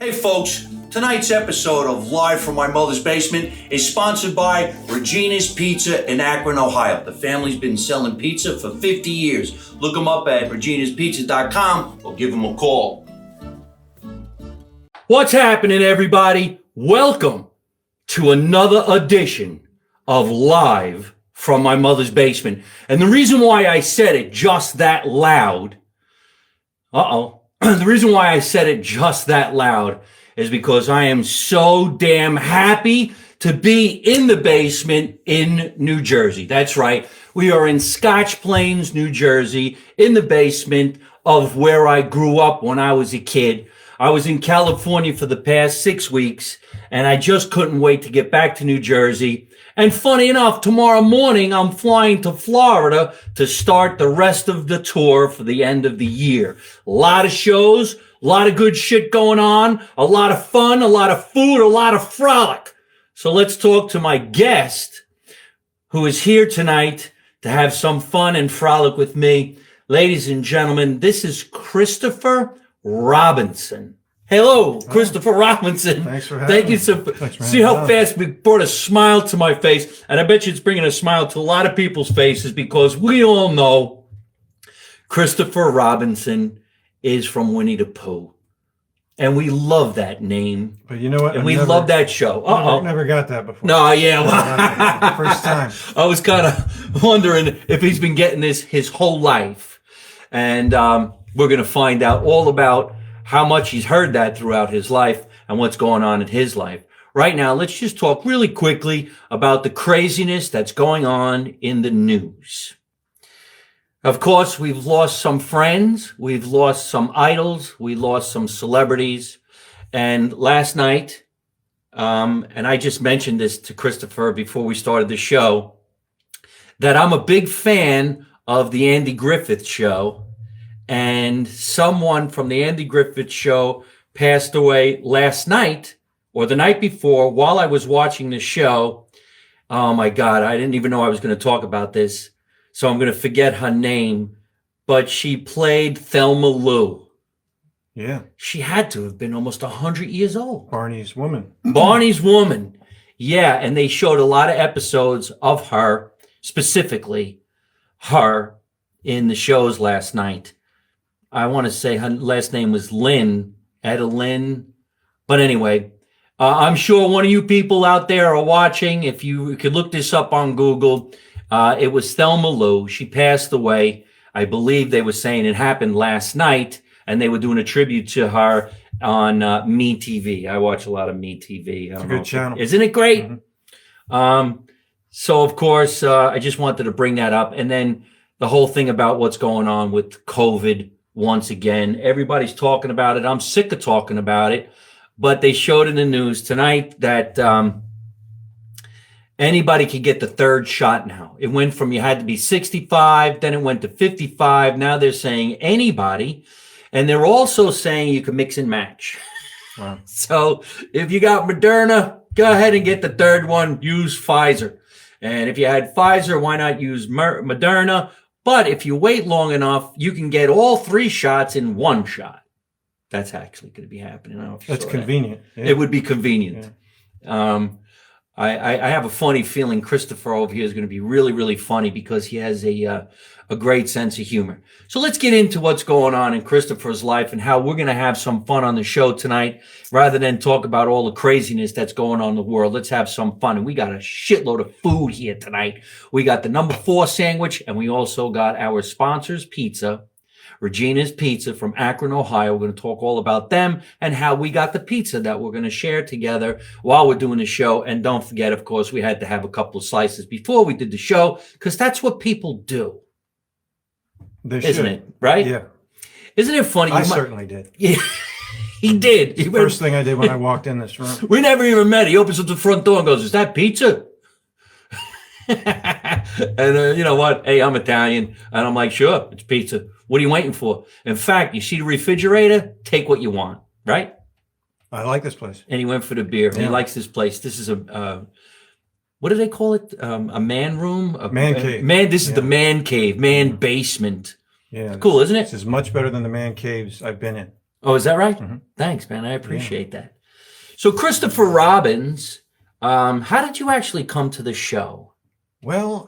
Hey folks, tonight's episode of Live from My Mother's Basement is sponsored by Regina's Pizza in Akron, Ohio. The family's been selling pizza for 50 years. Look them up at reginaspizza.com or give them a call. What's happening, everybody? Welcome to another edition of Live from My Mother's Basement. And the reason why I said it just that loud, the reason why I said it just that loud is because I am so damn happy to be in the basement in New Jersey. That's right. We are in Scotch Plains, New Jersey, in the basement of where I grew up when I was a kid. I was in California for the past 6 weeks, and I just couldn't wait to get back to New Jersey. And funny enough, tomorrow morning, I'm flying to Florida to start the rest of the tour for the end of the year. A lot of shows, a lot of good shit going on, a lot of fun, a lot of food, a lot of frolic. So let's talk to my guest who is here tonight to have some fun and frolic with me. Ladies and gentlemen, this is Christopher Robinson. Hello, Christopher Robinson. Thanks for having me. Thank you so much. See how fast we brought a smile to my face. And I bet you it's bringing a smile to a lot of people's faces because we all know Christopher Robinson is from Winnie the Pooh. And we love that name. But you know what? And we love that show. Never got that before. No, yeah. First time. I was kind of wondering if he's been getting this his whole life. And we're going to find out all about how much he's heard that throughout his life and what's going on in his life. Right now, let's just talk really quickly about the craziness that's going on in the news. Of course, we've lost some friends, we've lost some idols, we lost some celebrities. And last night, and I just mentioned this to Christopher before we started the show, that I'm a big fan of the Andy Griffith Show. And someone from the Andy Griffith Show passed away last night or the night before while I was watching the show. Oh my God, I didn't even know I was going to talk about this. So I'm going to forget her name, but she played Thelma Lou. Yeah. She had to have been almost 100 years old. Barney's woman. Barney's woman. Yeah, and they showed a lot of episodes of her, specifically her, in the shows last night. I want to say her last name was Lynn, Etta Lynn. But anyway, I'm sure one of you people out there are watching. If you could look this up on Google, it was Thelma Lou. She passed away. I believe they were saying it happened last night, and they were doing a tribute to her on Me TV. I watch a lot of Me TV. It's a good channel. Isn't it great? Mm-hmm. So, of course, I just wanted to bring that up. And then the whole thing about what's going on with COVID. Once again, everybody's talking about it. I'm sick of talking about it, but they showed in the news tonight that anybody could get the third shot now. It went from you had to be 65, then it went to 55. Now they're saying anybody, and they're also saying you can mix and match. Wow. So if you got Moderna, go ahead and get the third one. Use Pfizer. And if you had Pfizer, why not use Moderna? But if you wait long enough, you can get all 3 shots in one shot. That's actually going to be happening. I don't know if you That's saw convenient. that. Yeah. It would be convenient. Yeah. I have a funny feeling Christopher over here is going to be really, really funny because he has a great sense of humor. So let's get into what's going on in Christopher's life and how we're going to have some fun on the show tonight. Rather than talk about all the craziness that's going on in the world, let's have some fun. And we got a shitload of food here tonight. We got the number 4 sandwich, and we also got our sponsors pizza, Regina's Pizza from Akron, Ohio. We're going to talk all about them and how we got the pizza that we're going to share together while we're doing the show. And don't forget, of course, we had to have a couple of slices before we did the show because that's what people do. Isn't it? Right? Yeah. Isn't it funny? I certainly did. Yeah, he did. First thing I did when I walked in this room. We never even met. He opens up the front door and goes, "Is that pizza?" And you know what? Hey, I'm Italian. And I'm like, sure, it's pizza. What are you waiting for? In fact, you see the refrigerator? Take what you want, right? I like this place. And he went for the beer. Yeah. He likes this place. This is a, what do they call it? A man room? Man cave. This is the man cave, man basement. Yeah. Cool, isn't it? This is much better than the man caves I've been in. Oh, is that right? Mhm. Thanks, man. I appreciate that. So, Christopher Robbins, how did you actually come to the show? Well,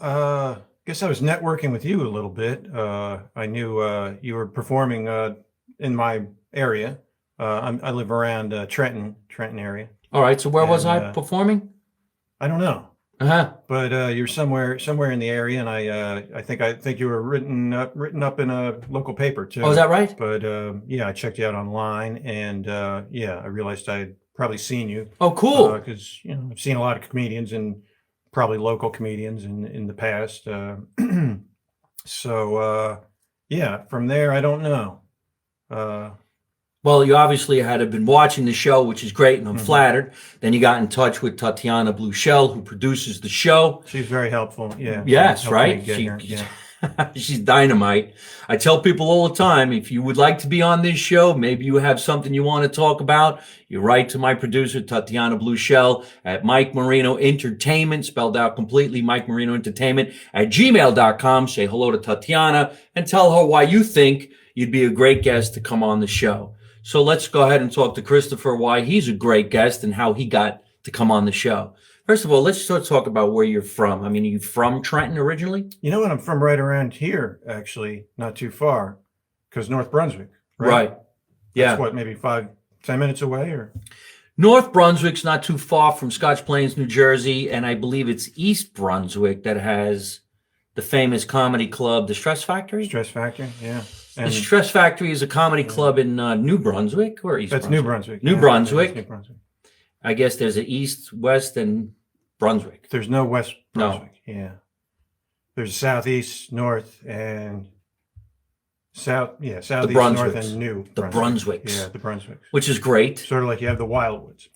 guess I was networking with you a little bit. I knew you were performing in my area. I live around Trenton area, All right. So, where was and I performing? I don't know, Uh huh. but you're somewhere in the area, and I think you were written up in a local paper Oh, is too. that right? But yeah, I checked you out online, and yeah, I realized I had probably seen you Oh, cool. because I've seen a lot of comedians and probably local comedians in the past. So yeah, from there I don't know. Uh, Well, you obviously had been watching the show, which is great, and I'm mhm. flattered. Then you got in touch with Tatiana Bluchel, who produces the show. She's very helpful. Yeah, Yes, helped me right? get here. Yeah. She's dynamite. I tell people all the time, if you would like to be on this show, maybe you have something you want to talk about, you write to my producer, Tatiana Bluchel, at Mike Marino Entertainment, spelled out completely, Mike Marino Entertainment, at gmail.com. Say hello to Tatiana and tell her why you think you'd be a great guest to come on the show. So let's go ahead and talk to Christopher why he's a great guest and how he got to come on the show. First of all, let's start talk about where you're from. I mean, are you from Trenton originally? You know what? I'm from right around here, actually, not too far, because North Brunswick, right? Right. Yeah. That's what, maybe 5-10 minutes away, or North Brunswick's not too far from Scotch Plains, New Jersey, and I believe it's East Brunswick that has the famous comedy club, the Stress Factory. Stress Factory. Yeah, The and Stress Factory is a comedy club in New Brunswick or East that's Brunswick? New Brunswick. New Yeah, Brunswick. New Brunswick. I guess there's an East, West, and Brunswick. There's no West No. Brunswick. Yeah, there's Southeast, North, and South. Yeah, Southeast, North, Brunswicks. and New. The Brunswicks. Yeah, the Brunswicks. Which is great. Sort of like you have the Wildwoods.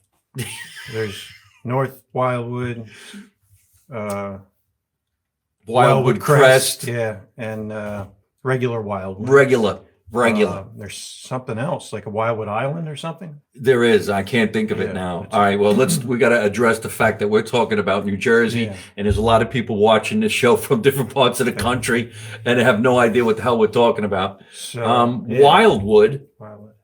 There's North Wildwood, Wildwood Crest. yeah, and regular Wildwood. Regular. There's something else like a Wildwood Island or something. There is. I can't think of it Yeah, now. that's- All right. Well, we got to address the fact that we're talking about New Jersey, Yeah. and there's a lot of people watching this show from different parts of the country, and they have no idea what the hell we're talking about. So yeah, Wildwood Wildwood.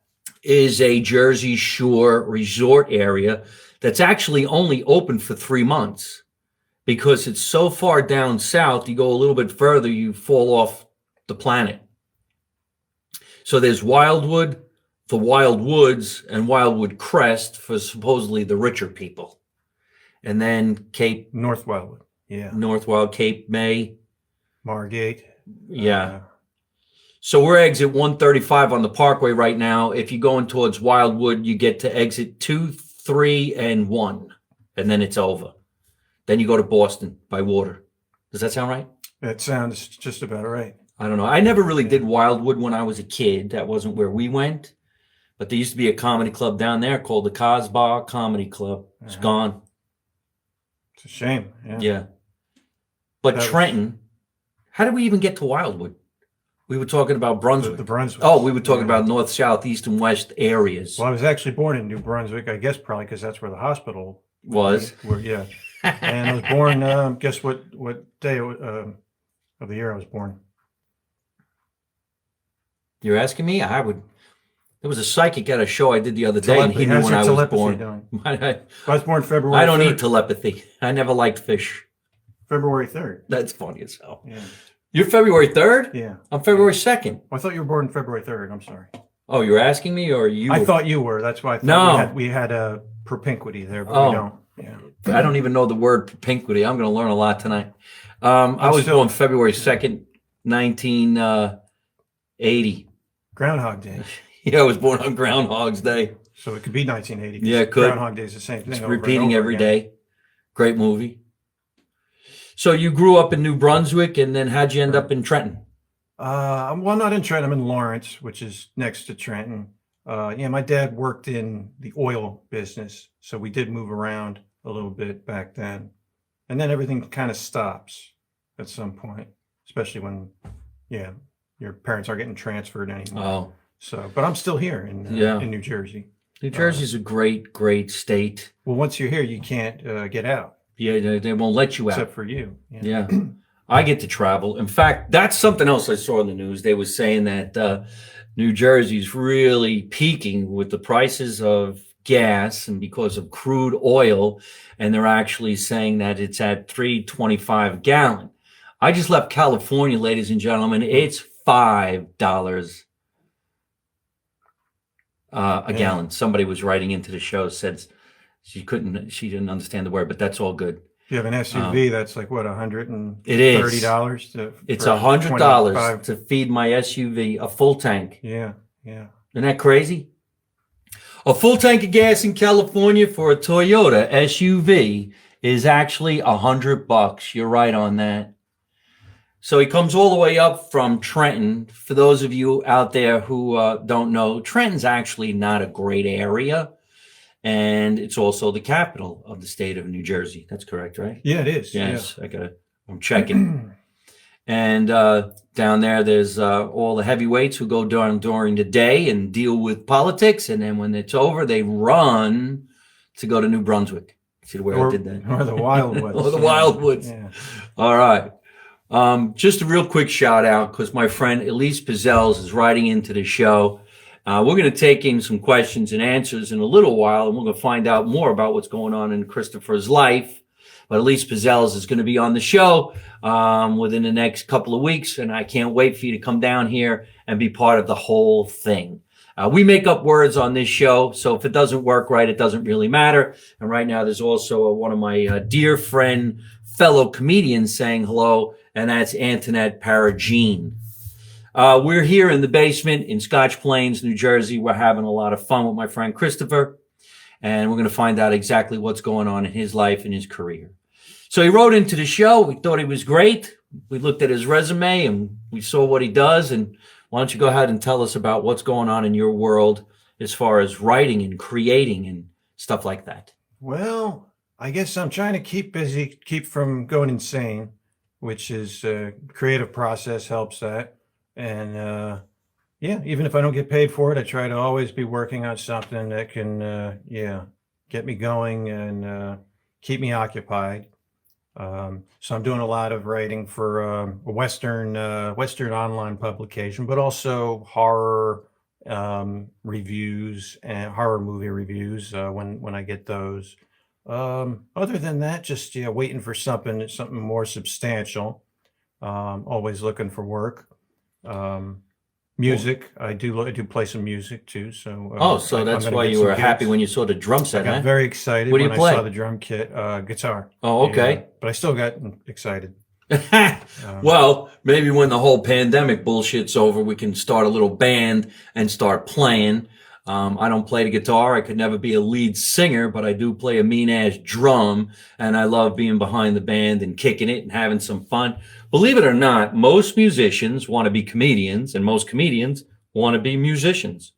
is a Jersey Shore resort area that's actually only open for 3 months because it's so far down south. You go a little bit further, you fall off the planet. So there's Wildwood, the Wildwoods, and Wildwood Crest for supposedly the richer people. And then Cape North Wildwood. Yeah, North Wild, Cape May. Margate. Yeah. So we're exit 135 on the Parkway right now. If you're going towards Wildwood, you get to exit 2, 3, and 1, and then it's over. Then you go to Boston by water. Does that sound right? That sounds just about right. I don't know. I never really did Wildwood when I was a kid. That wasn't where we went. But there used to be a comedy club down there called the Casbah Comedy Club. It's gone. It's a shame. Yeah. Yeah. But That was- Trenton, how did we even get to Wildwood? We were talking about Brunswick. The Brunswick. Oh, we were talking Yeah. about north, south, east, and west areas. Well, I was actually born in New Brunswick. I guess probably because that's where the hospital Was. Yeah, and I was born. Guess what day of the year I was born? You're asking me? I would. There was a psychic at a show I did the other day, and he knew How's when your I was telepathy born. doing? I I was born February. don't 3rd. need telepathy. I never liked fish. February 3rd. That's funny as hell. Yeah, You're February 3rd? yeah. I'm February 2nd. I thought you were born February 3rd. I'm sorry. Oh, you're asking me, or you? I thought you were. That's why I thought No. we had a propinquity there, but Oh. we don't. Yeah. I don't even know the word propinquity. I'm going to learn a lot tonight. I was still- born February 2nd, 1980. Groundhog Day. Yeah, I was born on Groundhog's Day. So it could be 1980. 'cause Yeah, it could. Groundhog Day is the same thing. It's over and repeating over every again. day. Great movie. So you grew up in New Brunswick, and then how'd you end up in Trenton? Well, not in Trenton. I'm in Lawrence, which is next to Trenton. Yeah, my dad worked in the oil business, so we did move around a little bit back then. And then everything kind of stops at some point, especially when, yeah, your parents are getting transferred anymore. Oh, So, but I'm still here in Yeah. in New Jersey. New Jersey's a great, great state. Well, once you're here, you can't get out Yeah, they won't let you out. except for you. Yeah. Yeah. I get to travel. In fact, that's something else I saw in the news. They were saying that New Jersey's really peaking with the prices of gas and because of crude oil, and they're actually saying that it's at 3.25 a gallon. I just left California, ladies and gentlemen. It's $5 a gallon. Somebody was writing into the show, said she didn't understand the word, but that's all good. If you have an SUV, that's like what, It is. $130 It's for $100 to feed my SUV a full tank. Yeah, yeah. Isn't that crazy? A full tank of gas in California for a Toyota SUV is actually $100. You're right on that. So he comes all the way up from Trenton. For those of you out there who don't know, Trenton's actually not a great area. And it's also the capital of the state of New Jersey. That's correct, right? Yeah, it is. Yes, yeah. I'm checking. And down there's all the heavyweights who go down during the day and deal with politics. And then when it's over, they run to go to New Brunswick. See the way I did that? Or the Wildwoods. Or the Wildwoods. Yeah. All right. Just a real quick shout out because my friend Elise Pizzelles is writing into the show. We're going to take in some questions and answers in a little while, and we're going to find out more about what's going on in Christopher's life. But Elise Pizzelles is going to be on the show within the next couple of weeks, and I can't wait for you to come down here and be part of the whole thing. We make up words on this show, so if it doesn't work right, it doesn't really matter. And right now, there's also one of my dear friend, fellow comedians saying hello, and that's Antoinette Paragine. We're here in the basement in Scotch Plains, New Jersey. We're having a lot of fun with my friend Christopher, and we're going to find out exactly what's going on in his life and his career. So he wrote into the show. We thought he was great. We looked at his resume and we saw what he does. And why don't you go ahead and tell us about what's going on in your world as far as writing and creating and stuff like that? Well, I guess I'm trying to keep busy, keep from going insane, which is creative process helps that. And yeah, even if I don't get paid for it, I try to always be working on something that can, get me going and keep me occupied. So I'm doing a lot of writing for a Western online publication, but also horror reviews and horror movie reviews when I get those. Other than that, just waiting for something more substantial. Always looking for work. Music. I do play some music too. So so that's why you were happy when you saw the drum set. I got very excited What do you when play? I saw the drum kit. Guitar. Oh, okay. But I still got excited. Well, maybe when the whole pandemic bullshit's over, we can start a little band and start playing. I don't play the guitar. I could never be a lead singer, but I do play a mean-ass drum, and I love being behind the band and kicking it and having some fun. Believe it or not, most musicians want to be comedians, and most comedians want to be musicians.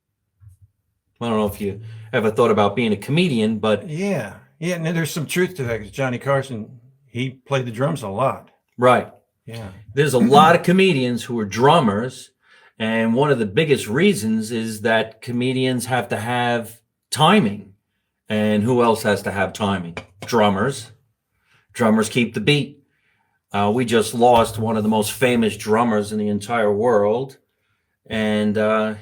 I don't know if you ever thought about being a comedian, but... Yeah, and there's some truth to that, because Johnny Carson, he played the drums a lot. Right. Yeah. There's a lot of comedians who are drummers, and one of the biggest reasons is that comedians have to have timing. And who else has to have timing? Drummers. Drummers keep the beat. We just lost one of the most famous drummers in the entire world. And the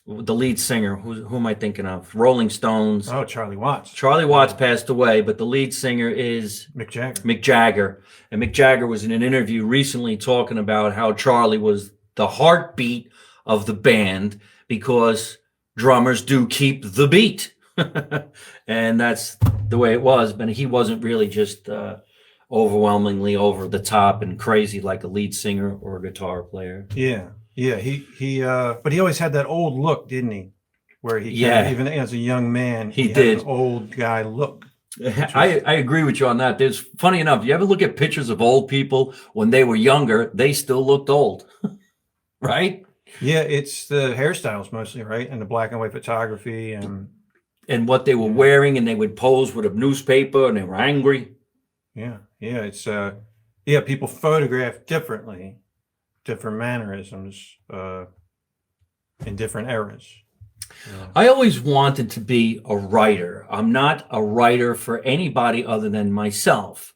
lead singer, who am I thinking of? Rolling Stones. Oh, Charlie Watts. Charlie Watts passed away, but the lead singer is Mick Jagger. Mick Jagger. And Mick Jagger was in an interview recently talking about how Charlie was the heartbeat of the band because drummers do keep the beat. And that's the way it was. But he wasn't really just overwhelmingly over the top and crazy like a lead singer or a guitar player. Yeah. But he always had that old look, didn't he? Where he even as a young man, he did had an old guy look. I agree with you on that. There's funny enough, you ever look at pictures of old people when they were younger, they still looked old. Right? Yeah, it's the hairstyles mostly, right? And the black and white photography and what they were wearing, and they would pose with a newspaper and they were angry. Yeah. It's people photograph differently, different mannerisms in different eras. Yeah. I always wanted to be a writer. I'm not a writer for anybody other than myself.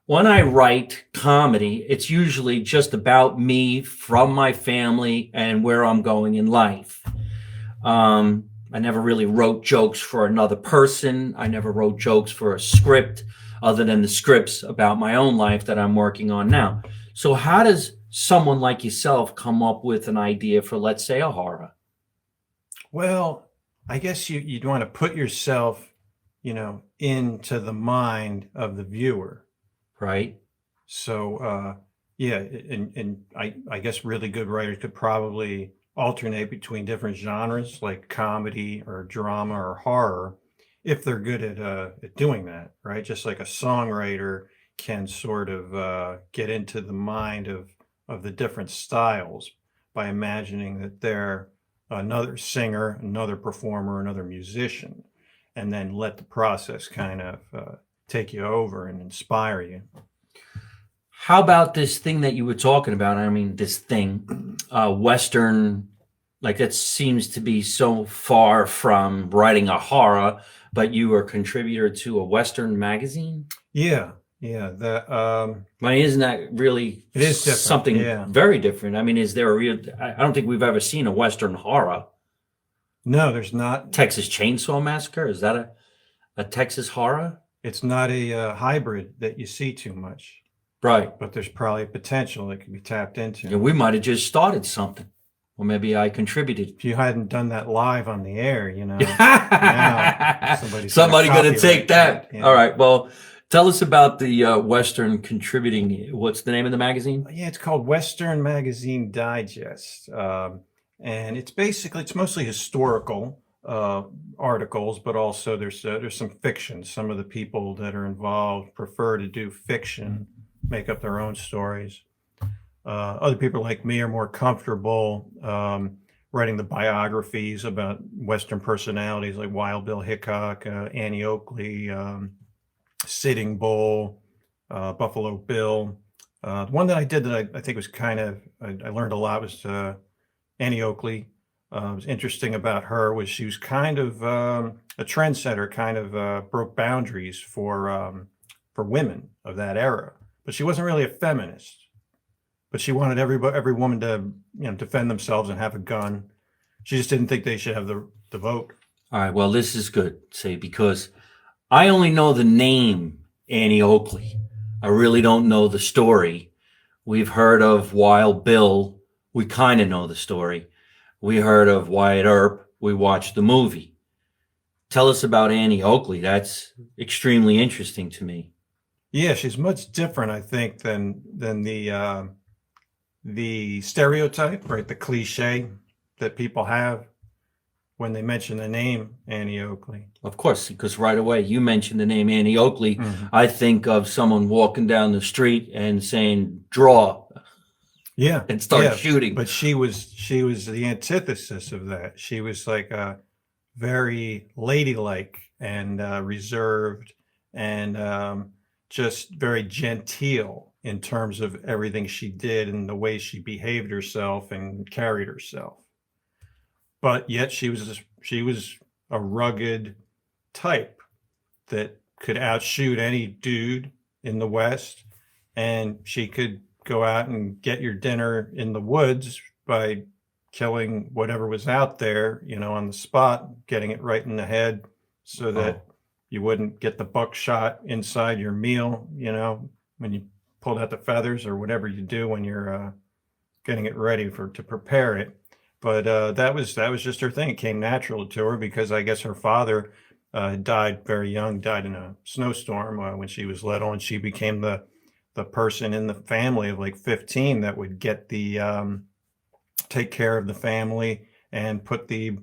when I write comedy, it's usually just about me from my family and where I'm going in life. I never really wrote jokes for another person. I never wrote jokes for a script other than the scripts about my own life that I'm working on now. So how does someone like yourself come up with an idea for, let's say, a horror? Well, I guess you'd want to put yourself, into the mind of the viewer. Right? So, yeah, and I guess really good writers could probably alternate between different genres like comedy or drama or horror if they're good at doing that, right? Just like a songwriter can sort of get into the mind of the different styles by imagining that they're another singer, another performer, another musician, and then let the process kind of take you over and inspire you. How about this thing that you were talking about? I mean, this thing, Western, like that seems to be so far from writing a horror, but you are a contributor to a Western magazine? Yeah, yeah. I mean, isn't that really It is different, something yeah. very different? I mean, is there a real, I don't think we've ever seen a Western horror. No, there's not. Texas Chainsaw Massacre, is that a Texas horror? It's not a hybrid that you see too much, Right. but there's probably a potential that can be tapped into. Yeah, we might have just started something. Or maybe I contributed. If you hadn't done that live on the air, Now, somebody's somebody gonna going to take copyright that. that, yeah. All right. Well, tell us about the Western contributing. What's the name of the magazine? Yeah, it's called Western Magazine Digest, and it's mostly historical articles, but also there's some fiction. Some of the people that are involved prefer to do fiction, make up their own stories. Other people like me are more comfortable writing the biographies about Western personalities like Wild Bill Hickok, Annie Oakley, Sitting Bull, Buffalo Bill. The one that I did that I think was I learned a lot was Annie Oakley. What was interesting about her was she was kind of a trendsetter, kind of broke boundaries for women of that era. But she wasn't really a feminist. But she wanted every woman to defend themselves and have a gun. She just didn't think they should have the vote. All right. Well, this is good, say, because I only know the name Annie Oakley. I really don't know the story. We've heard of Wild Bill. We kind of know the story. We heard of Wyatt Earp. We watched the movie. Tell us about Annie Oakley. That's extremely interesting to me. Yeah, she's much different, I think, than the stereotype, right? The cliche that people have when they mention the name Annie Oakley. Of course, because right away you mentioned the name Annie Oakley. Mm-hmm. I think of someone walking down the street and saying, draw. Yeah, and start shooting. But she was the antithesis of that. She was like a very ladylike and reserved and just very genteel in terms of everything she did and the way she behaved herself and carried herself. But yet she was a rugged type that could outshoot any dude in the West, and she could go out and get your dinner in the woods by killing whatever was out there, on the spot, getting it right in the head so that you wouldn't get the buckshot inside your meal, when you pulled out the feathers or whatever you do when you're getting it ready to prepare it. But that was just her thing. It came natural to her because I guess her father died very young, died in a snowstorm when she was little, and she became the person in the family of like 15 that would get take care of the family and put the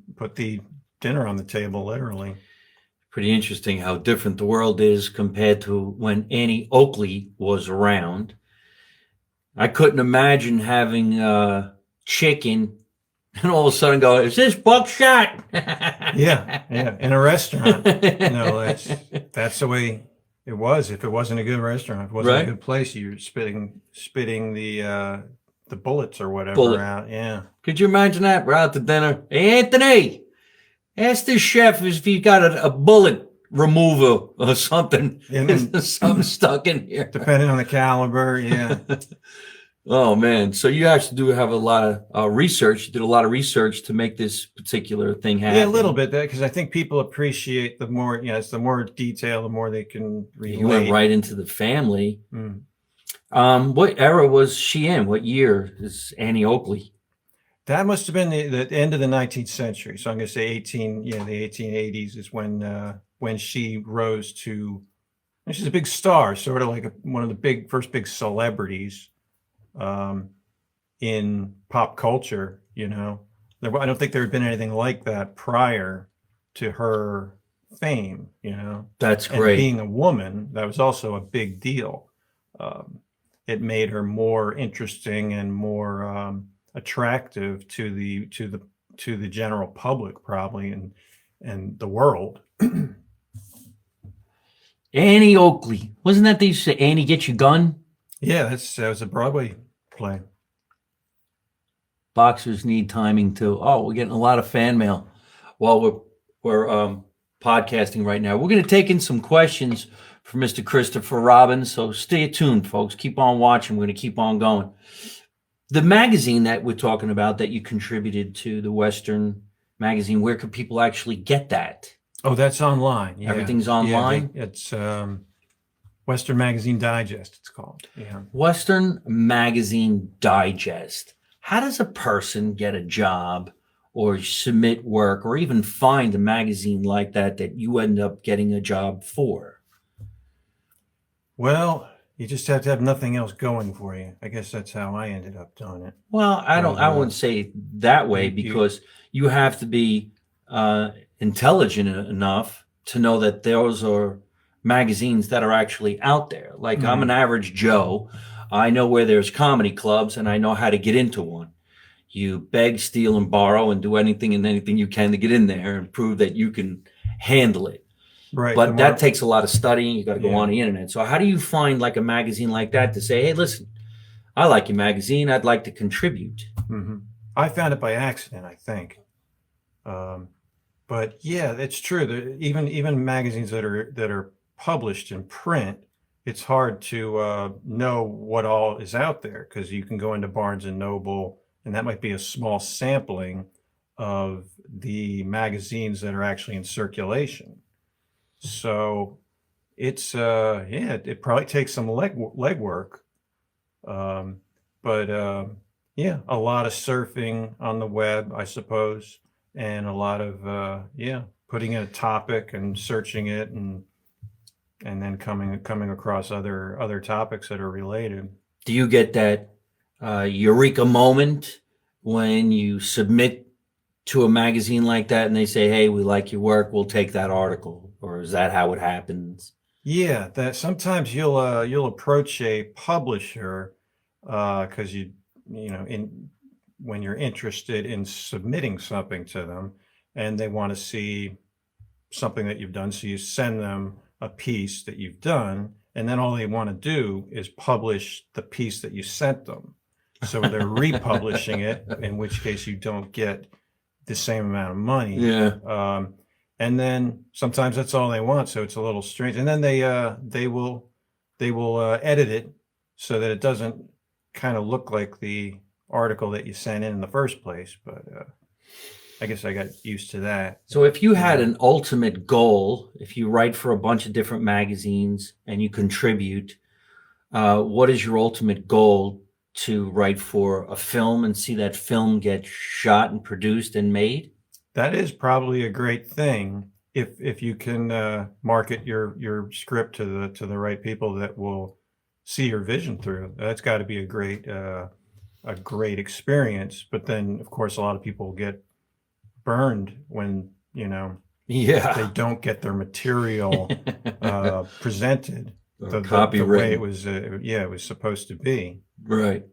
dinner on the table, literally. Pretty interesting how different the world is compared to when Annie Oakley was around. I couldn't imagine having chicken and all of a sudden go, is this buckshot? Yeah, in a restaurant. That's the way it was. If it wasn't a good restaurant, if it wasn't a good place, you're spitting the bullets or whatever out. Yeah. Could you imagine that? We're out to dinner. Hey, Anthony, ask this chef if he got a bullet remover or something. And then, Something stuck in here. depending on the caliber, yeah. Oh man! So you actually do have a lot of research. You did a lot of research to make this particular thing happen. Yeah, a little bit, because I think people appreciate the more, it's the more detail, the more they can You went relate. right into the family. Mm. What era was she in? What year is Annie Oakley? That must have been the end of the 19th century. So I'm going to say the 1880s is when she rose to, and she's a big star, sort of like one of the first big celebrities in pop culture. I don't think there had been anything like that prior to her fame. That's And great. being a woman, that was also a big deal. It made her more interesting and more attractive to the general public, probably, and the world. Annie Oakley. Wasn't that they used to say, Annie, get your gun? Yeah, that was a Broadway play. Boxers need timing too. Oh, we're getting a lot of fan mail while we're podcasting right now. We're going to take in some questions for Mr. Christopher Robbins. So stay tuned, folks. Keep on watching. We're going to keep on going. The magazine that we're talking about that you contributed to, the Western magazine, where could people actually get that? Oh, that's online. Yeah. Everything's online? Yeah, it's Western Magazine Digest, it's called. Yeah. Western Magazine Digest. How does a person get a job or submit work or even find a magazine like that you end up getting a job for? Well, you just have to have nothing else going for you. I guess that's how I ended up doing it. Well, I wouldn't say that way, because you have to be intelligent enough to know that those are magazines that are actually out there. Like I'm an average Joe. I know where there's comedy clubs and I know how to get into one. You beg, steal, and borrow and do anything and anything you can to get in there and prove that you can handle it. Right. But that takes a lot of studying. You got to go Yeah. on the internet. So how do you find like a magazine like that to say, hey, listen, I like your magazine. I'd like to contribute. Mm-hmm. I found it by accident, I think. But yeah, it's true. Even magazines that are published in print, it's hard to know what all is out there, because you can go into Barnes and Noble, and that might be a small sampling of the magazines that are actually in circulation. So it's it probably takes some legwork, but yeah, a lot of surfing on the web, I suppose, and a lot of putting in a topic and searching it, and then coming across other topics that are related. Do you get that eureka moment when you submit to a magazine like that and they say, hey, we like your work, we'll take that article? Or is that how it happens? Yeah, that sometimes you'll approach a publisher because when you're interested in submitting something to them, and they want to see something that you've done, so you send them a piece that you've done, and then all they want to do is publish the piece that you sent them. So they're republishing it, in which case you don't get the same amount of money. Yeah. And then sometimes that's all they want, so it's a little strange. And then they will edit it so that it doesn't kind of look like the article that you sent in the first place. But I guess I got used to that. So if you had an ultimate goal, if you write for a bunch of different magazines and you contribute, what is your ultimate goal? To write for a film and see that film get shot and produced and made? That is probably a great thing if you can market your script to the right people that will see your vision through. That's got to be a great experience. But then, of course, a lot of people get burned when they don't get their material presented the way it was supposed to be. Right.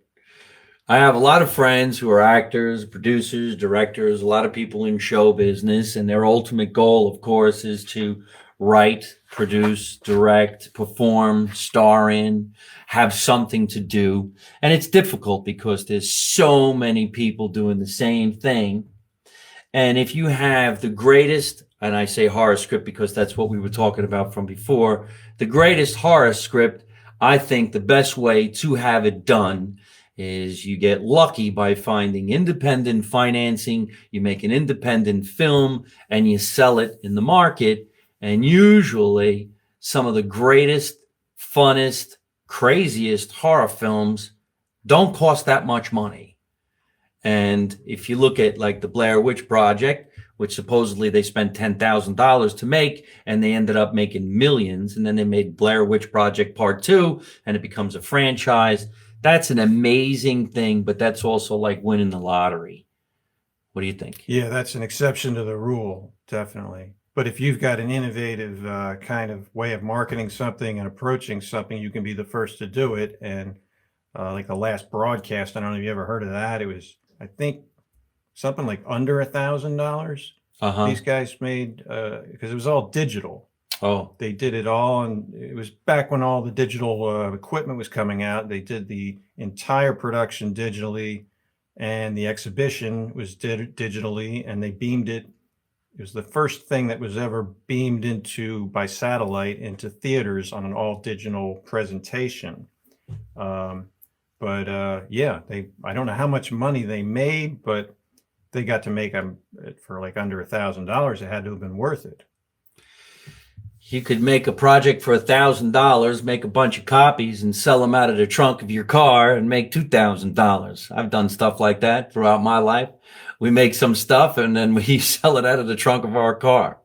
I have a lot of friends who are actors, producers, directors, a lot of people in show business, and their ultimate goal, of course, is to write, produce, direct, perform, star in, have something to do. And it's difficult because there's so many people doing the same thing. And if you have the greatest and I say horror script because that's what we were talking about from before, the greatest horror script, I think the best way to have it done is you get lucky by finding independent financing, you make an independent film, and you sell it in the market. And usually some of the greatest, funnest, craziest horror films don't cost that much money. And if you look at like the Blair Witch Project, which supposedly they spent $10,000 to make, and they ended up making millions, and then they made Blair Witch Project Part 2, and it becomes a franchise. That's an amazing thing, but that's also like winning the lottery. What do you think? Yeah, that's an exception to the rule, definitely. But if you've got an innovative kind of way of marketing something and approaching something, you can be the first to do it. And like the last broadcast, I don't know if you ever heard of that. It was, I think, something like under $1,000. These guys made, because it was all digital. Oh, They did it all, and it was back when all the digital equipment was coming out. They did the entire production digitally, and the exhibition was digitally, and they beamed it. It was the first thing that was ever beamed into by satellite into theaters on an all digital presentation. Yeah, I don't know how much money they made, but they got to make them for like under $1,000. It had to have been worth it. you could make a project for $1,000, make a bunch of copies and sell them out of the trunk of your car and make $2,000. I've done stuff like that throughout my life. We make some stuff and then we sell it out of the trunk of our car.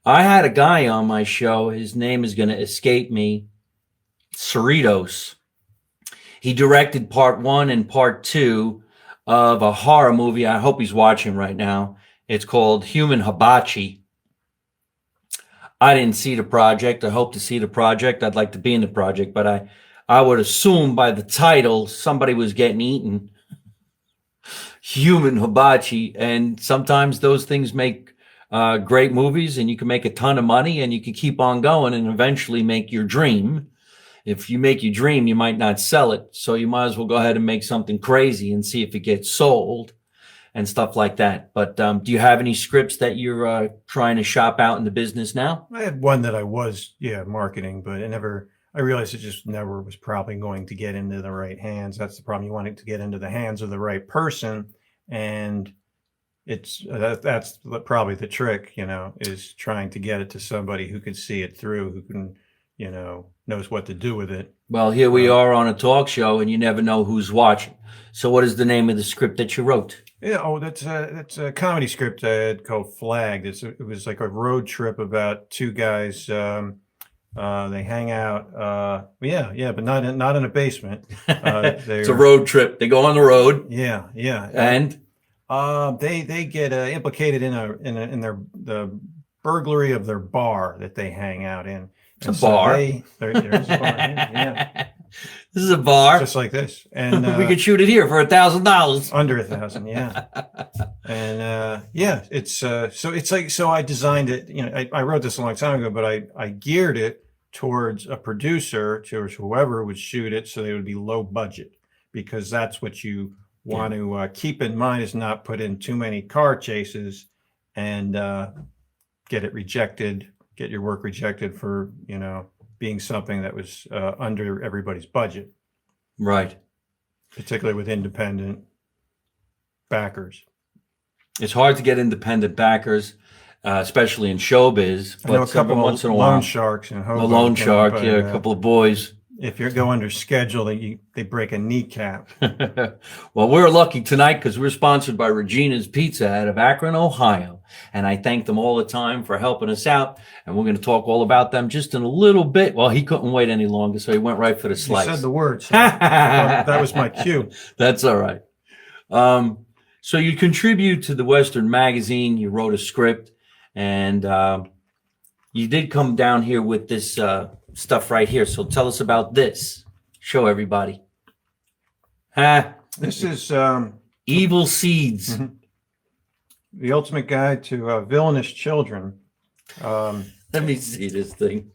I had a guy on my show. His name is going to escape me. Cerritos. He directed part 1 and part 2 of a horror movie. I hope he's watching right now. It's called Human Hibachi. I didn't see the project. I hope to see the project. I'd like to be in the project, but I would assume by the title somebody was getting eaten. Human Hibachi. And sometimes those things make great movies, and you can make a ton of money and you can keep on going and eventually make your dream. If you make your dream, you might not sell it. So you might as well go ahead and make something crazy and see if it gets sold and stuff like that. But do you have any scripts that you're trying to shop out in the business now? I had one that I was, marketing, but I realized it just never was probably going to get into the right hands. That's the problem. You want it to get into the hands of the right person. And that's probably the trick, is trying to get it to somebody who can see it through, who can, knows what to do with it. Well, here we are on a talk show and you never know who's watching. So what is the name of the script that you wrote? Yeah, that's a comedy script I had called Flagged. It was like a road trip about two guys. They hang out. But not in a basement. It's a road trip. They go on the road. Yeah. And they get implicated in the burglary of their bar that they hang out in. It's a bar. There is a bar. Yeah. This is a bar. Just like this. And we could shoot it here for $1,000. Under 1,000, yeah. And so I designed it. I wrote this a long time ago, but I geared it towards a producer, towards whoever would shoot it, so they would be low budget, because that's what you want to keep in mind, is not put in too many car chases and get it rejected, get your work rejected for being something that was under everybody's budget. Right. Particularly with independent backers. It's hard to get independent backers, especially in showbiz. But I know a couple of once in a loan while, sharks and the loan shark, a couple of boys. If you go under schedule, they break a kneecap. Well, we're lucky tonight because we're sponsored by Regina's Pizza out of Akron, Ohio. And I thank them all the time for helping us out. And we're going to talk all about them just in a little bit. Well, he couldn't wait any longer, so he went right for the slice. You said the word. So that was my cue. That's all right. So you contribute to the Western Magazine. You wrote a script, and you did come down here with this stuff right here. So tell us about this. Show everybody. This is Evil Seeds. The ultimate guide to villainous children. Let me see this thing.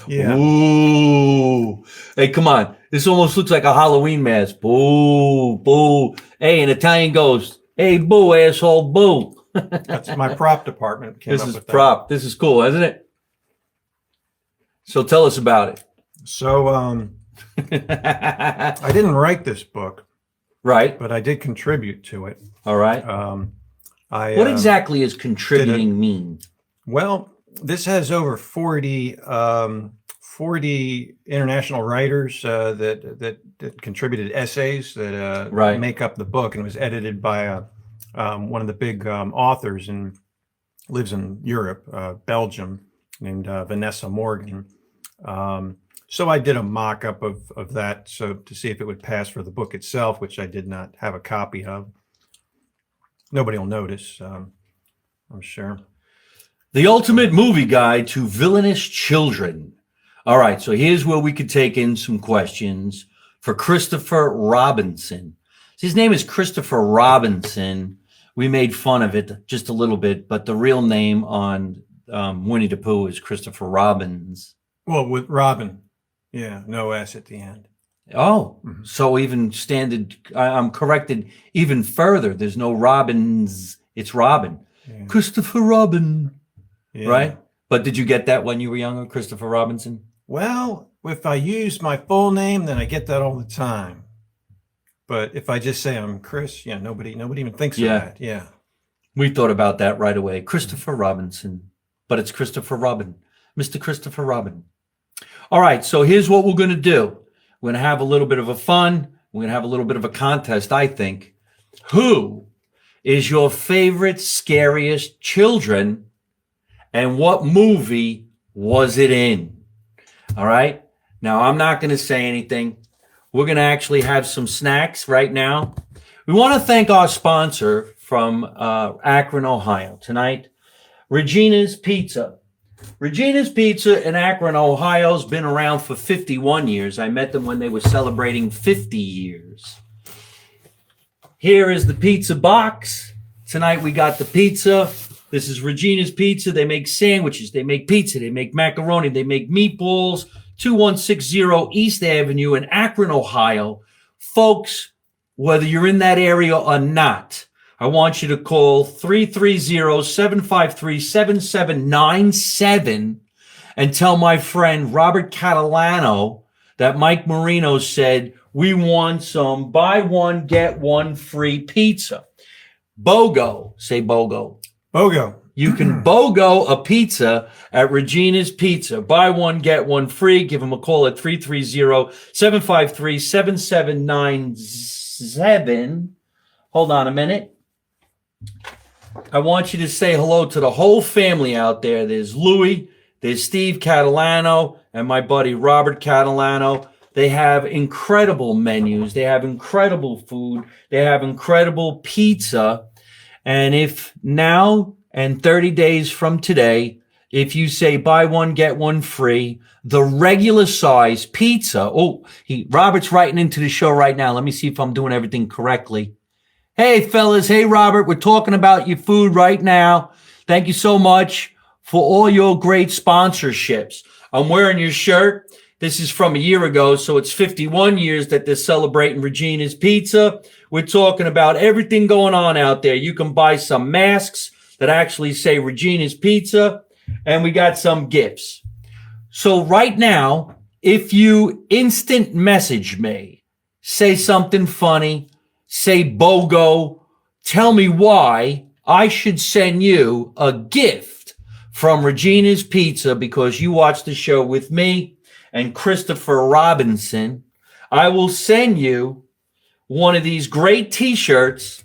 Yeah. Ooh. Hey, come on. This almost looks like a Halloween mask. Boo, boo. Hey, an Italian ghost. Hey, boo, asshole, boo. That's my prop department came This up is with that. prop. This is cool, isn't it? So tell us about So it. I didn't write this book, Right. but I did contribute to it. All right. What exactly does contributing mean? Well, this has over 40 international writers that contributed essays that Right. make up the book, and it was edited by one of the big authors and lives in Europe, Belgium, named Vanessa Morgan. So I did a mock-up of that, so to see if it would pass for the book itself, which I did not have a copy of. Nobody will notice, I'm sure. The ultimate movie guide to villainous children. All right, so here's where we could take in some questions for Christopher Robinson. His name is Christopher Robinson. We made fun of it just a little bit, but the real name on Winnie the Pooh is Christopher Robbins. Well, with Robin, yeah, no S at the end. Oh, so even I'm corrected even further. There's no Robbins, it's Robin. Yeah. Christopher Robin, Yeah. right? But did you get that when you were younger, Christopher Robinson? Well, if I use my full name, then I get that all the time. But if I just say I'm Chris, yeah, nobody even thinks of that. Yeah. We thought about that right away. Christopher Robinson, but it's Christopher Robin, Mr. Christopher Robin. All right, so here's what we're going to do. We're going to have a little bit of a fun. We're going to have a little bit of a contest, I think. Who is your favorite, scariest children, and what movie was it in? All right. Now, I'm not going to say anything. We're going to actually have some snacks right now. We want to thank our sponsor from Akron, Ohio tonight, Regina's Pizza. Regina's Pizza in Akron, Ohio has been around for 51 years. I met them when they were celebrating 50 years. Here is the pizza box. Tonight we got the pizza. This is Regina's Pizza. They make sandwiches. They make pizza. They make macaroni. They make meatballs. 2160 East Avenue in Akron, Ohio. Folks, whether you're in that area or not, I want you to call 330-753-7797 and tell my friend Robert Catalano that Mike Marino said, we want some buy one, get one free pizza. BOGO. Say BOGO. BOGO. You can BOGO a pizza at Regina's Pizza. Buy one, get one free. Give them a call at 330-753-7797. Hold on a minute. I want you to say hello to the whole family out there. There's Louie, there's Steve Catalano, and my buddy Robert Catalano. They have incredible menus. They have incredible food. They have incredible pizza. And if now and 30 days from today, if you say buy one, get one free, the regular size pizza. Oh, Robert's writing into the show right now. Let me see if I'm doing everything correctly. Hey, fellas. Hey, Robert. We're talking about your food right now. Thank you so much for all your great sponsorships. I'm wearing your shirt. This is from a year ago, so it's 51 years that they're celebrating Regina's Pizza. We're talking about everything going on out there. You can buy some masks that actually say Regina's Pizza, and we got some gifts. So right now, if you instant message me, say something funny, say BOGO, tell me why I should send you a gift from Regina's Pizza because you watched the show with me and Christopher Robinson. I will send you one of these great t-shirts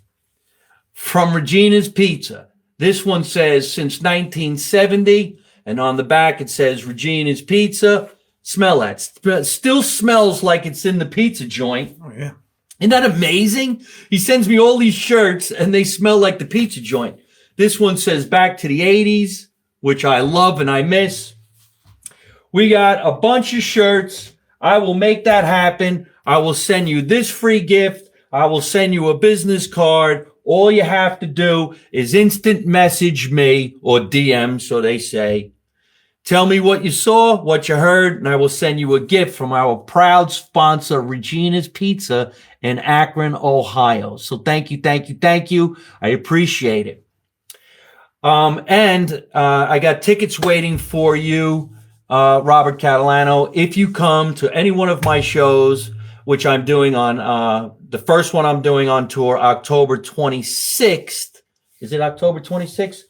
from Regina's Pizza. This one says since 1970, and on the back it says Regina's Pizza. Smell that. Still smells like it's in the pizza joint. Oh, yeah. Isn't that amazing? He sends me all these shirts and they smell like the pizza joint. This one says back to the 80s, which I love and I miss. We got a bunch of shirts. I will make that happen. I will send you this free gift. I will send you a business card. All you have to do is instant message me or DM, so they say. Tell me what you saw, what you heard, and I will send you a gift from our proud sponsor, Regina's Pizza in Akron, Ohio. So thank you, thank you, thank you. I appreciate it. And I got tickets waiting for you, Robert Catalano. If you come to any one of my shows, which I'm doing on the first one I'm doing on tour, October 26th. Is it October 26th?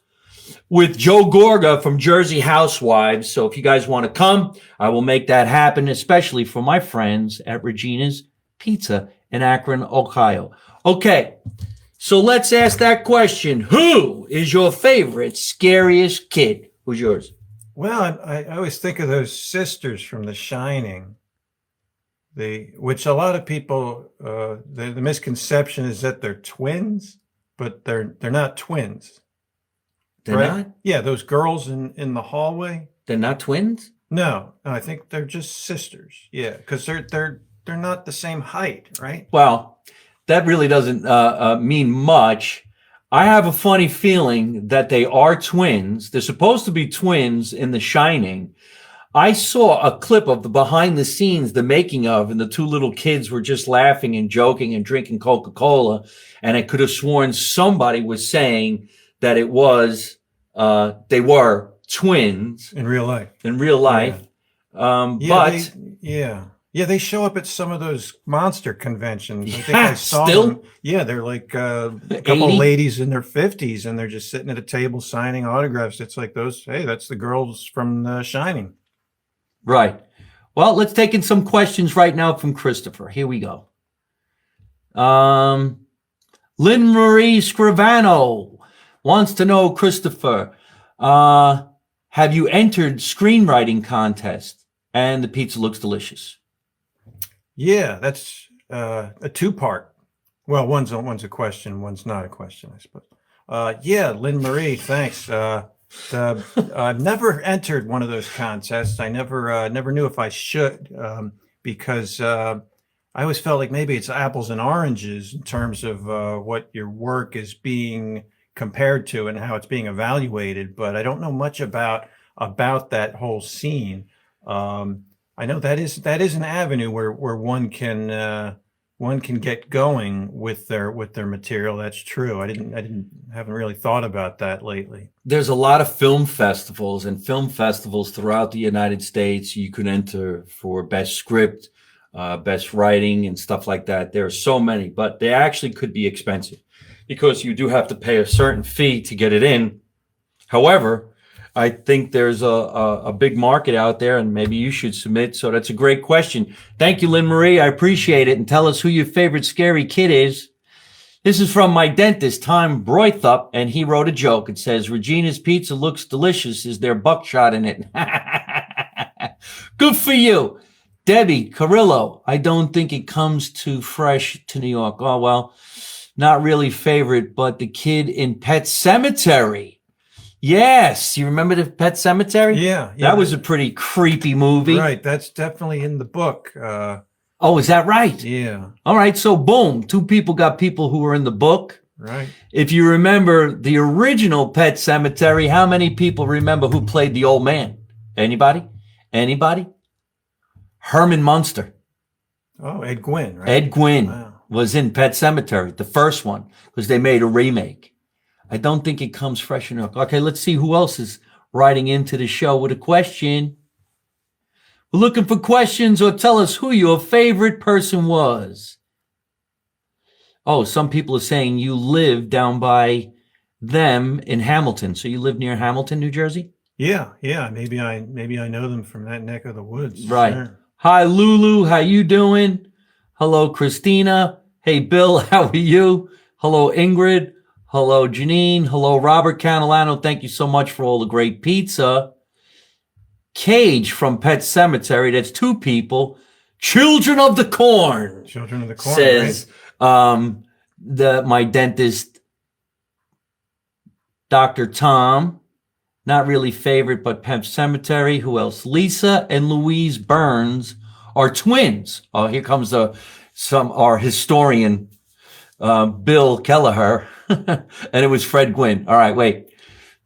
With Joe Gorga from Jersey Housewives. So if you guys want to come, I will make that happen, especially for my friends at Regina's Pizza in Akron, Ohio. Okay. So let's ask that question. Who is your favorite, scariest kid? Who's yours? Well, I always think of those sisters from The Shining. Which a lot of people, the misconception is that they're twins, but they're not twins. They're right? not? Yeah, those girls in the hallway. They're not twins? No, I think they're just sisters. Yeah, because they're not the same height, right? Well, that really doesn't mean much. I have a funny feeling that they are twins. They're supposed to be twins in The Shining. I saw a clip of the behind the scenes, the making of, and the two little kids were just laughing and joking and drinking Coca-Cola. And I could have sworn somebody was saying that it was, they were twins In real life. in real life. Yeah, But yeah, they show up at some of those monster conventions. I think Yeah, I saw still? them. Yeah, they're like a couple 80? of ladies in their 50s, and they're just sitting at a table signing autographs. It's like those. Hey, that's the girls from The Shining. right. Well, let's take in some questions right now from Christopher. Here we go. Lynn Marie Scrivano wants to know, Christopher, have you entered screenwriting contest? And the pizza looks delicious. Yeah, that's a two-part. Well, one's a question, one's not a question, I suppose. Yeah, Lynn Marie, thanks. I've never entered one of those contests. I never knew if I should, because I always felt like maybe it's apples and oranges in terms of what your work is being compared to and how it's being evaluated. But I don't know much about that whole scene. I know that is an avenue where one can get going with their material. That's true. Haven't really thought about that lately. There's a lot of film festivals throughout the United States. You can enter for best script, best writing, and stuff like that. There are so many, but they actually could be expensive because you do have to pay a certain fee to get it in. However, I think there's a big market out there, and maybe you should submit. So that's a great question. Thank you, Lynn Marie. I appreciate it. And tell us who your favorite scary kid is. This is from my dentist, Tom Broythup, and he wrote a joke. It says, Regina's pizza looks delicious. Is there buckshot in it? Good for you. Debbie Carrillo, I don't think it comes too fresh to New York. Oh, well, not really favorite, but the kid in Pet Sematary. Yes, you remember the Pet Sematary? Yeah, That was a pretty creepy movie. right. That's definitely in the book. Oh, is that right? Yeah, All right, so boom, two people got people who were in the book. right. If you remember the original Pet Sematary, how many people remember who played the old man? Anybody? Anybody? Herman Munster. Oh, Ed Gwynn, right? Ed Gwynn Wow. was in Pet Sematary, the first one, because they made a remake. I don't think it comes fresh enough. Okay, let's see who else is writing into the show with a question. We're looking for questions, or tell us who your favorite person was. Oh, some people are saying you live down by them in Hamilton. So you live near Hamilton, New Jersey? Yeah. Maybe I know them from that neck of the woods. Right. Sure. Hi, Lulu. How you doing? Hello, Christina. Hey, Bill. How are you? Hello, Ingrid. Hello, Janine. Hello, Robert Catalano. Thank you so much for all the great pizza. Cage from Pet Sematary. That's two people. Children of the Corn. Children of the Corn, Says my dentist, Dr. Tom. Not really favorite, but Pet Sematary. Who else? Lisa and Louise Burns are twins. Oh, here comes our historian, Bill Kelleher. And it was Fred Gwynn. All right, wait.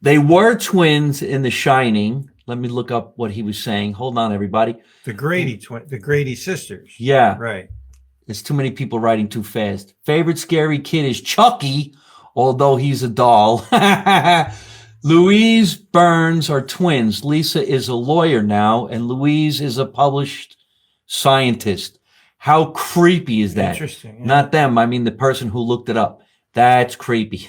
They were twins in The Shining. Let me look up what he was saying. Hold on, everybody. The Grady sisters. Yeah. Right. There's too many people writing too fast. Favorite scary kid is Chucky, although he's a doll. Louise Burns are twins. Lisa is a lawyer now, and Louise is a published scientist. How creepy is that? Interesting. Yeah. Not them. I mean, the person who looked it up. That's creepy.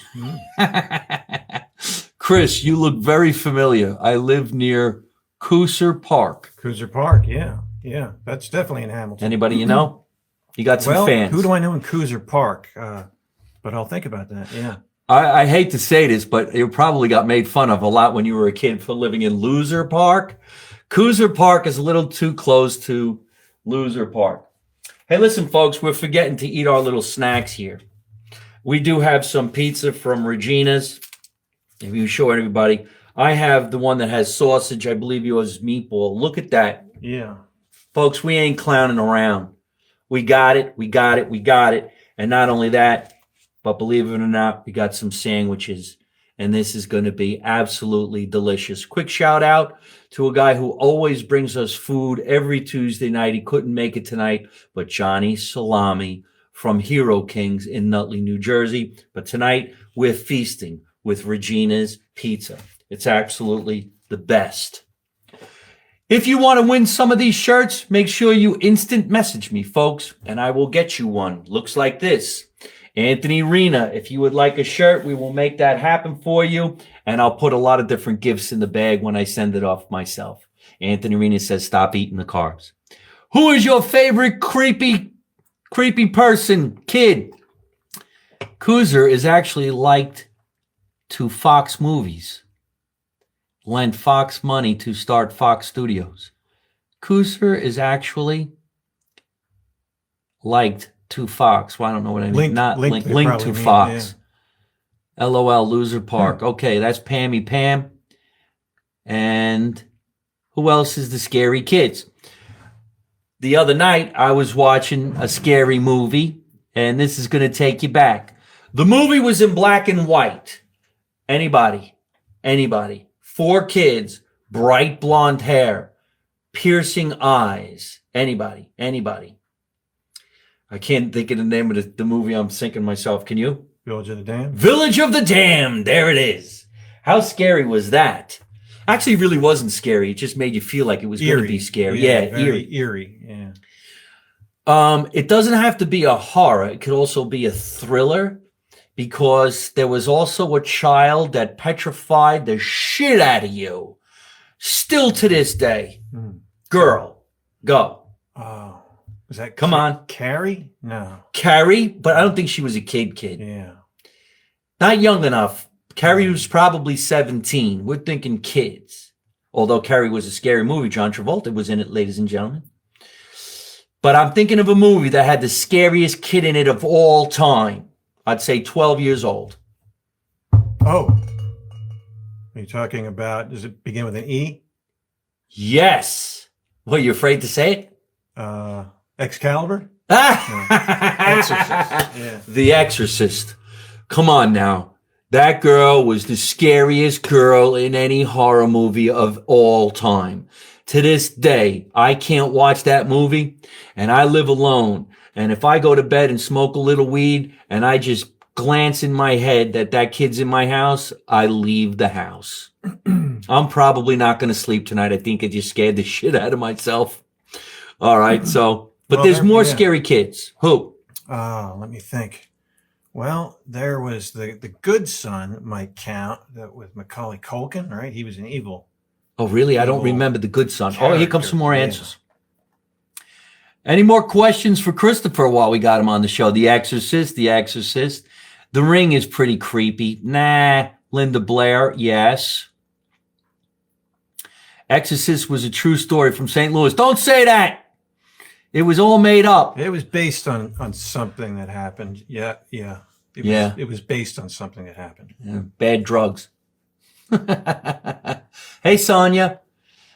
Chris, you look very familiar. I live near Cooser Park. Cooser Park. Yeah. Yeah. That's definitely in Hamilton. Anybody you know? You got some Well, fans. who do I know in Cooser Park? But I'll think about that. Yeah. I hate to say this, but you probably got made fun of a lot when you were a kid for living in Loser Park. Cooser Park is a little too close to Loser Park. Hey, listen, folks, we're forgetting to eat our little snacks here. We do have some pizza from Regina's. If you show everybody, I have the one that has sausage. I believe yours is meatball. Look at that. Yeah. Folks, we ain't clowning around. We got it. We got it. We got it. And not only that, but believe it or not, we got some sandwiches. And this is going to be absolutely delicious. Quick shout out to a guy who always brings us food every Tuesday night. He couldn't make it tonight, but Johnny Salami from Hero Kings in Nutley, New Jersey. But tonight we're feasting with Regina's Pizza. It's absolutely the best. If you want to win some of these shirts, make sure you instant message me, folks, and I will get you one. Looks like this. Anthony Rena, if you would like a shirt, we will make that happen for you. And I'll put a lot of different gifts in the bag when I send it off myself. Anthony Rena says, stop eating the carbs. Who is your favorite creepy person, kid? Cooser is actually liked to Fox Movies. Lent Fox money to start Fox Studios. Cooser is actually liked to Fox. Well, I don't know what I mean. Linked to Fox. Yeah. LOL, Loser Park. Okay, that's Pammy Pam. And who else is the scary kids? The other night, I was watching a scary movie, and this is going to take you back. The movie was in black and white. Anybody. 4 kids, bright blonde hair, piercing eyes. Anybody. I can't think of the name of the movie. I'm thinking myself. Can you? Village of the Damned. Village of the Damned. There it is. How scary was that? Actually, it really wasn't scary. It just made you feel like it was going to be scary. Yeah, very eerie. Yeah. It doesn't have to be a horror. It could also be a thriller, because there was also a child that petrified the shit out of you. Still to this day. Girl, go. Oh. Was that Come on. Carrie? No. Carrie, but I don't think she was a kid. Yeah. Not young enough. Carrie was probably 17. We're thinking kids. Although Carrie was a scary movie. John Travolta was in it, ladies and gentlemen. But I'm thinking of a movie that had the scariest kid in it of all time. I'd say 12 years old. Oh. Are you talking about, does it begin with an E? Yes. What, you afraid to say it? Excalibur? Exorcist. Yeah. The Exorcist. Come on now. That girl was the scariest girl in any horror movie of all time. To this day, I can't watch that movie, and I live alone. And if I go to bed and smoke a little weed and I just glance in my head that kid's in my house, I leave the house. I'm probably not going to sleep tonight. I think I just scared the shit out of myself. All right. So, but there's more scary kids. Who? Let me think. Well, there was the Good Son might count. That with Macaulay Culkin, right? He was an evil. Oh, really? I don't remember the Good Son. Oh, here comes some more answers. Yeah. Any more questions for Christopher while we got him on the show? The Exorcist. The Ring is pretty creepy. Nah. Linda Blair, yes. Exorcist was a true story from St. Louis. Don't say that. It was all made up. It was based on something that happened. Yeah. It was based on something that happened. Yeah, bad drugs. Hey, Sonia.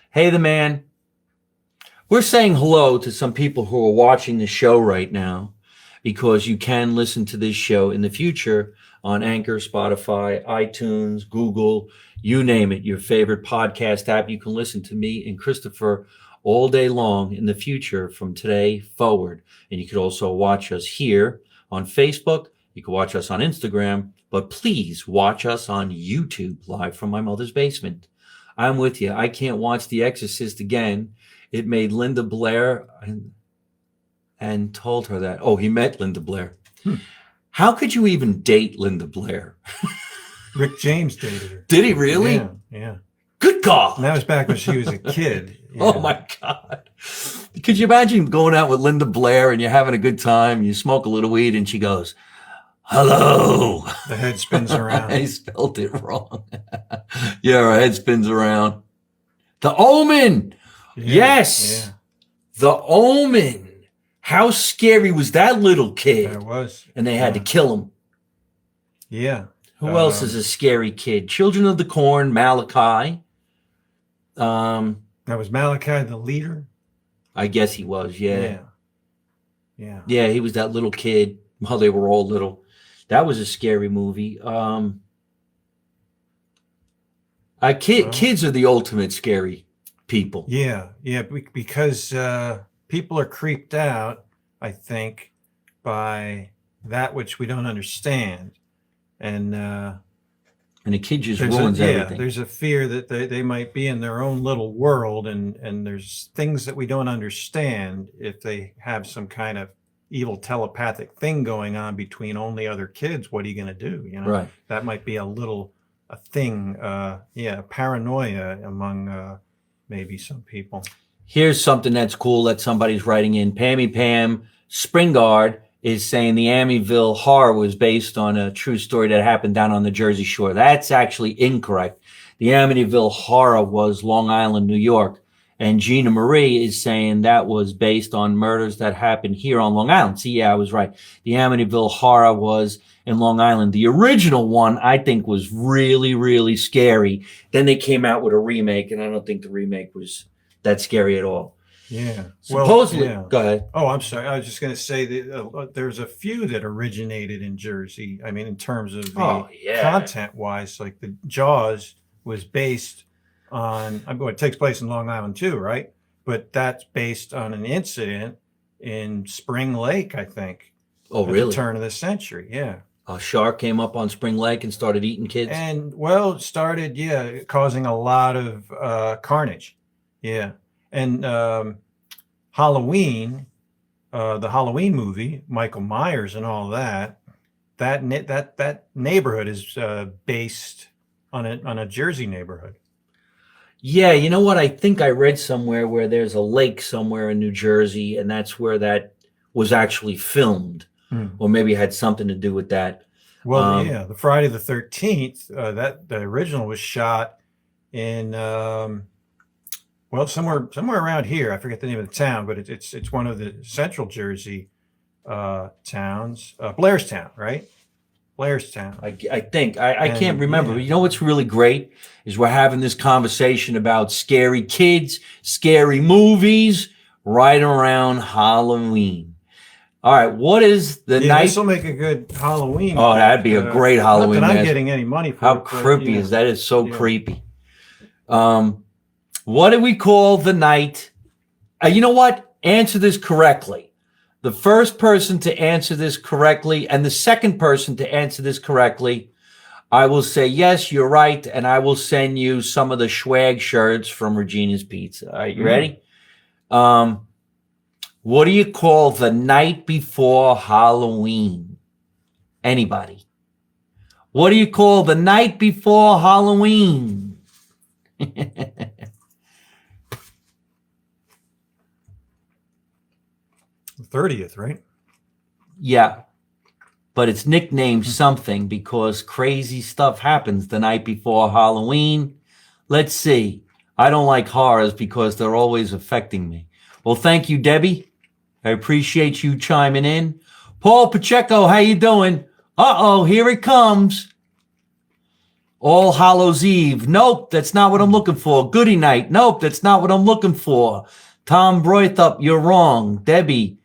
Hey, the man. We're saying hello to some people who are watching the show right now, because you can listen to this show in the future on Anchor, Spotify, iTunes, Google, you name it, your favorite podcast app. You can listen to me and Christopher all day long in the future from today forward. And you could also watch us here on Facebook. You can watch us on Instagram, but please watch us on YouTube live from my mother's basement. I'm with you. I can't watch The Exorcist again. It made Linda Blair and told her that. Oh, he met Linda Blair. How could you even date Linda Blair? Rick James dated her. Did he really? Yeah, yeah. Good God. And that was back when she was a kid. Yeah. Oh my God. Could you imagine going out with Linda Blair and you're having a good time, you smoke a little weed and she goes, hello. The head spins around. I spelled it wrong. Yeah, her head spins around. The Omen. Yeah, Yes. yeah. The Omen. How scary was that little kid? That was. And they had to kill him. Yeah. Who else is a scary kid? Children of the Corn, Malachi. That was Malachi the leader? I guess he was, Yeah. Yeah. Yeah, he was that little kid while they were all little. That was a scary movie. Kids are the ultimate scary people. Yeah. Yeah. Because people are creeped out, I think, by that which we don't understand. And the kid just ruins everything. There's a fear that they might be in their own little world, and there's things that we don't understand if they have some kind of evil telepathic thing going on between only other kids. What are you going to do? You know, Right. That might be a thing. Paranoia among maybe some people. Here's something that's cool that somebody's writing in. Pammy Pam Springard is saying the Amityville Horror was based on a true story that happened down on the Jersey Shore. That's actually incorrect. The Amityville Horror was Long Island, New York. And Gina Marie is saying that was based on murders that happened here on Long Island. See, yeah, I was right. The Amityville Horror was in Long Island. The original one, I think, was really, really scary. Then they came out with a remake, and I don't think the remake was that scary at all. Yeah. Supposedly, Well, yeah. Go ahead. Oh, I'm sorry. I was just going to say that there's a few that originated in Jersey. I mean, in terms of the content-wise, like the Jaws was based on. It takes place in Long Island too, right? But that's based on an incident in Spring Lake, I think. Oh, at really? the turn of the century, yeah. A shark came up on Spring Lake and started eating kids. And it started, causing a lot of carnage, yeah. And Halloween, the Halloween movie, Michael Myers and all that neighborhood is based on a Jersey neighborhood. Yeah, you know what? I think I read somewhere where there's a lake somewhere in New Jersey, and that's where that was actually filmed, or maybe it had something to do with that. Well, the Friday the 13th, the original was shot in somewhere around here. I forget the name of the town, but it's one of the central Jersey towns, Blairstown, right? Blairstown. I think I can't remember. But you know what's really great is we're having this conversation about scary kids, scary movies, right around Halloween. All right, what is the night? This will make a good Halloween. Oh, that'd be a great Halloween. Not that I'm getting any money for How it, creepy is that? It's so creepy. What do we call the night? You know what? Answer this correctly. The first person to answer this correctly and the second person to answer this correctly, I will say, yes, you're right, and I will send you some of the swag shirts from Regina's Pizza. All right, you ready? What do you call the night before Halloween? Anybody? What do you call the night before Halloween? The 30th, right? Yeah, but it's nicknamed something because crazy stuff happens the night before Halloween. Let's see. I don't like horrors because they're always affecting me. Well, thank you, Debbie. I appreciate you chiming in. Paul Pacheco, how you doing? Uh-oh, here it comes. All Hallows Eve. Nope, that's not what I'm looking for. Goody Night. Nope, that's not what I'm looking for. Tom Broythup, you're wrong. Debbie.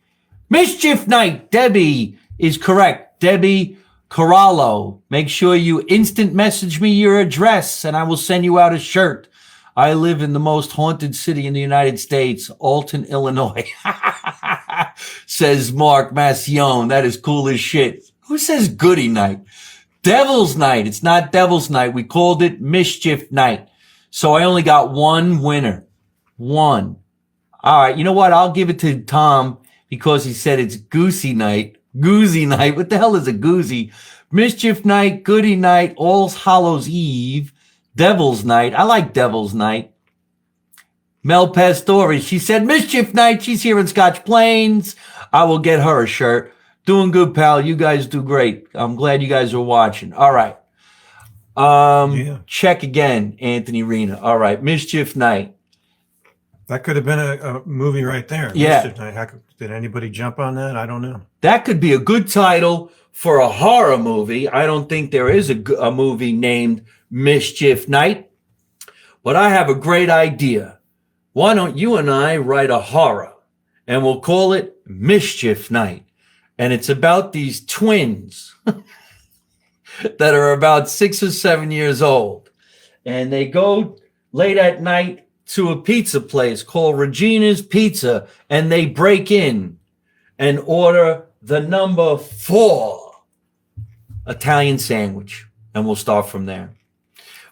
Mischief Night. Debbie is correct. Debbie Corallo. Make sure you instant message me your address and I will send you out a shirt. I live in the most haunted city in the United States, Alton, Illinois. Says Mark Massione. That is cool as shit. Who says Goody Night? Devil's Night. It's not Devil's Night. We called it Mischief Night. So I only got one winner. One. All right. You know what? I'll give it to Tom because he said it's Goosey Night. Goozy Night. What the hell is a Goozy? Mischief Night, Goody Night, All Hallows Eve, Devil's Night. I like Devil's Night. Mel Pastore, she said Mischief Night. She's here in Scotch Plains. I will get her a shirt. Doing good, pal. You guys do great. I'm glad you guys are watching. All right. Check again, Anthony Rena. All right. Mischief Night. That could have been a movie right there. Yeah. Mischief Night. Did anybody jump on that? I don't know. That could be a good title for a horror movie. I don't think there is a movie named Mischief Night, but I have a great idea. Why don't you and I write a horror and we'll call it Mischief Night? And it's about these twins that are about 6 or 7 years old. And they go late at night to a pizza place called Regina's Pizza, and they break in and order the number 4 Italian sandwich. And we'll start from there.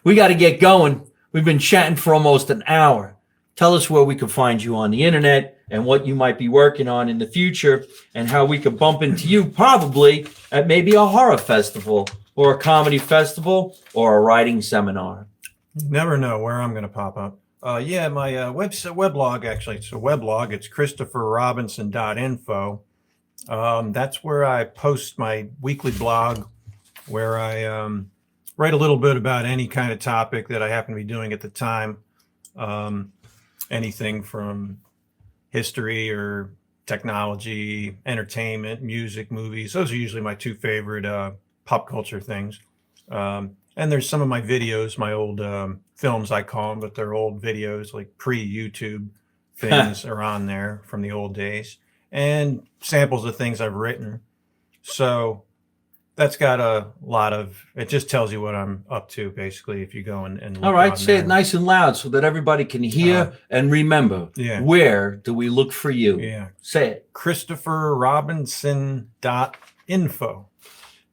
We got to get going. We've been chatting for almost an hour. Tell us where we can find you on the internet and what you might be working on in the future and how we could bump into you probably at maybe a horror festival or a comedy festival or a writing seminar. You never know where I'm going to pop up. My weblog, actually, it's a weblog. It's christopherrobinson.info. That's where I post my weekly blog where I write a little bit about any kind of topic that I happen to be doing at the time. Anything from history or technology, entertainment, music, movies. Those are usually my 2 favorite pop culture things. And there's some of my videos, my old films I call them, but they're old videos, like pre-YouTube things are on there from the old days. And samples of things I've written. So that's got a lot of, it just tells you what I'm up to, basically, if you go and look. All right, say it nice and loud so that everybody can hear and remember. Yeah. Where do we look for you? Yeah. Say it. christopherrobinson.info.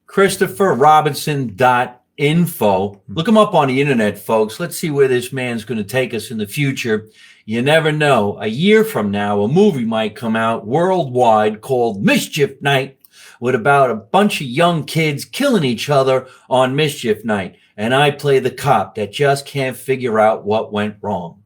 christopherrobinson.info. Look him up on the internet, folks. Let's see where this man's going to take us in the future. You never know. A year from now, a movie might come out worldwide called Mischief Night, with about a bunch of young kids killing each other on Mischief Night. And I play the cop that just can't figure out what went wrong.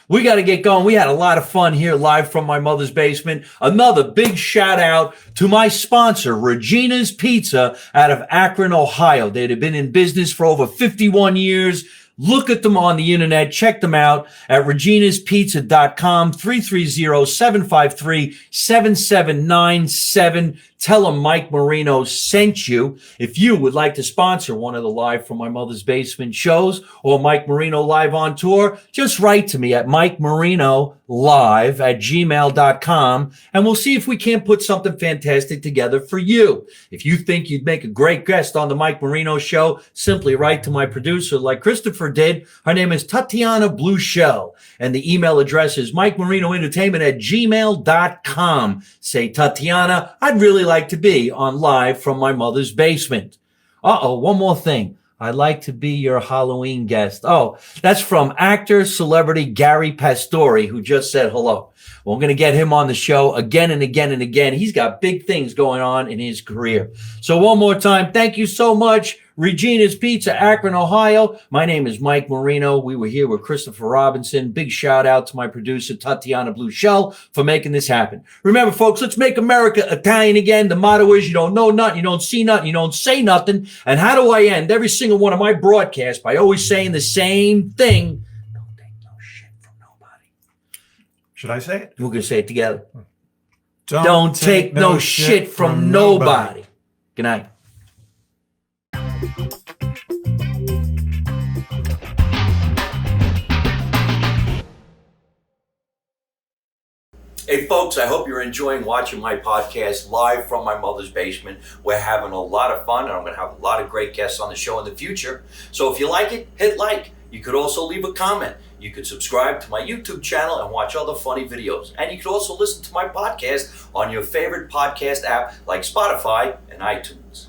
We got to get going. We had a lot of fun here live from my mother's basement. Another big shout out to my sponsor, Regina's Pizza out of Akron, Ohio. They'd have been in business for over 51 years. Look at them on the internet. Check them out at reginaspizza.com, 330-753-7797. Tell them Mike Marino sent you. If you would like to sponsor one of the Live from My Mother's Basement shows or Mike Marino Live on Tour, just write to me at mikemarino@gmail.com, and we'll see if we can't put something fantastic together for you. If you think you'd make a great guest on the Mike Marino Show, simply write to my producer like Christopher did. Her name is Tatiana Blue Shell, and the email address is mikemarinoentertainment@gmail.com. Say, Tatiana, I'd really like to be on Live from My Mother's Basement. One more thing. I'd like to be your Halloween guest. Oh, that's from actor, celebrity Gary Pastore, who just said hello. Well, I'm going to get him on the show again and again and again. He's got big things going on in his career. So one more time, thank you so much. Regina's Pizza, Akron, Ohio. My name is Mike Marino. We were here with Christopher Robinson. Big shout out to my producer, Tatiana Blue Shell, for making this happen. Remember, folks, let's make America Italian again. The motto is you don't know nothing, you don't see nothing, you don't say nothing. And how do I end every single one of my broadcasts? By always saying the same thing. Don't take no shit from nobody. Should I say it? We're going to say it together. Don't take no shit from nobody. Good night. Hey folks, I hope you're enjoying watching my podcast Live from My Mother's Basement. We're having a lot of fun, and I'm going to have a lot of great guests on the show in the future. So if you like it, hit like. You could also leave a comment. You could subscribe to my YouTube channel and watch other funny videos. And you could also listen to my podcast on your favorite podcast app like Spotify and iTunes.